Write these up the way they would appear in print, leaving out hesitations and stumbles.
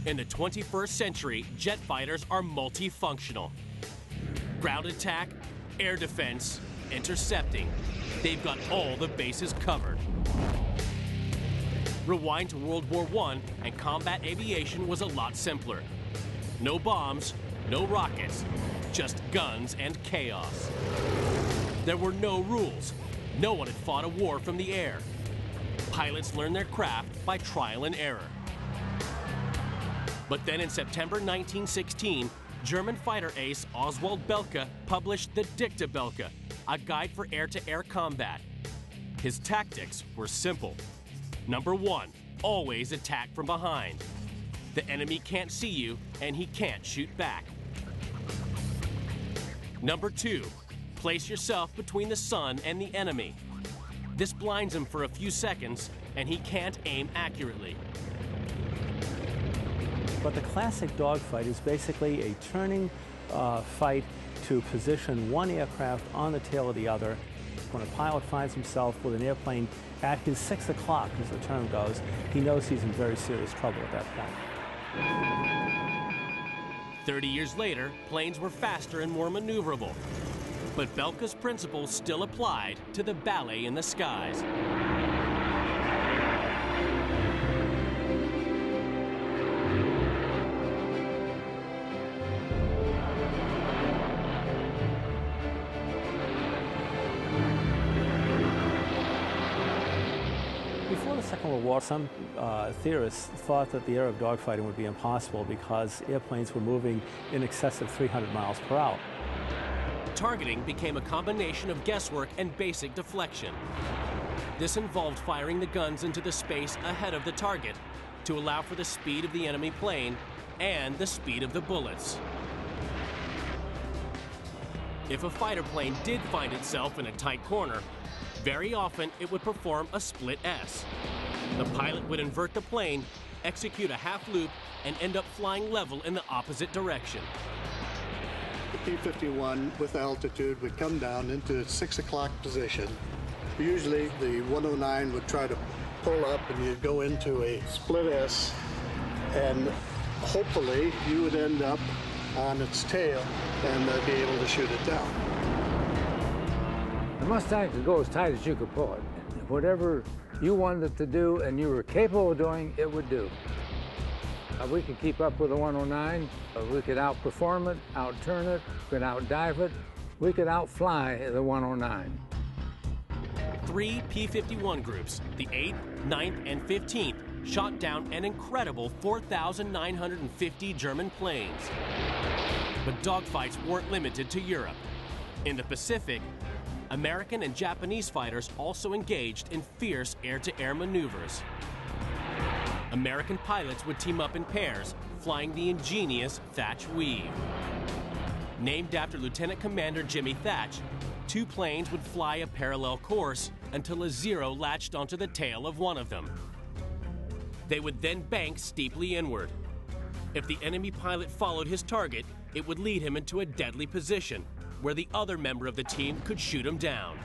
In the 21st century, jet fighters are multifunctional. Ground attack, air defense, intercepting. They've got all the bases covered. Rewind to World War I, and combat aviation was a lot simpler. No bombs, no rockets, just guns and chaos. There were no rules. No one had fought a war from the air. Pilots learned their craft by trial and error. But then in September 1916, German fighter ace Oswald Belke published the Dicta Belke, a guide for air-to-air combat. His tactics were simple. Number 1, always attack from behind. The enemy can't see you, and he can't shoot back. Number 2, place yourself between the sun and the enemy. This blinds him for a few seconds, and he can't aim accurately. But the classic dogfight is basically a turning fight to position one aircraft on the tail of the other. When a pilot finds himself with an airplane at his 6 o'clock, as the term goes, he knows he's in very serious trouble at that point. 30 years later, planes were faster and more maneuverable. But Belke's principles still applied to the ballet in the skies. Before the Second World War, some theorists thought that the era of dogfighting would be impossible because airplanes were moving in excess of 300 miles per hour. Targeting became a combination of guesswork and basic deflection. This involved firing the guns into the space ahead of the target to allow for the speed of the enemy plane and the speed of the bullets. If a fighter plane did find itself in a tight corner, very often it would perform a split S. The pilot would invert the plane, execute a half loop, and end up flying level in the opposite direction. The P-51 with altitude would come down into its 6 o'clock position. Usually the 109 would try to pull up and you'd go into a split S, and hopefully you would end up on its tail and be able to shoot it down. The Mustang could go as tight as you could pull it. Whatever you wanted it to do and you were capable of doing, it would do. We could keep up with the 109. We could outperform it, outturn it, we could outdive it. We could outfly the 109. 3 P-51 groups, the 8th, 9th, and 15th, shot down an incredible 4,950 German planes. But dogfights weren't limited to Europe. In the Pacific, American and Japanese fighters also engaged in fierce air-to-air maneuvers. American pilots would team up in pairs, flying the ingenious Thatch Weave. Named after Lieutenant Commander Jimmy Thatch, 2 planes would fly a parallel course until a Zero latched onto the tail of one of them. They would then bank steeply inward. If the enemy pilot followed his target, it would lead him into a deadly position, where the other member of the team could shoot him down.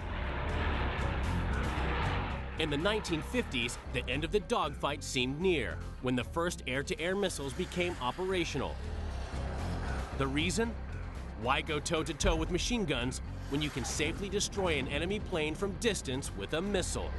In the 1950s, the end of the dogfight seemed near, when the first air-to-air missiles became operational. The reason? Why go toe-to-toe with machine guns when you can safely destroy an enemy plane from distance with a missile?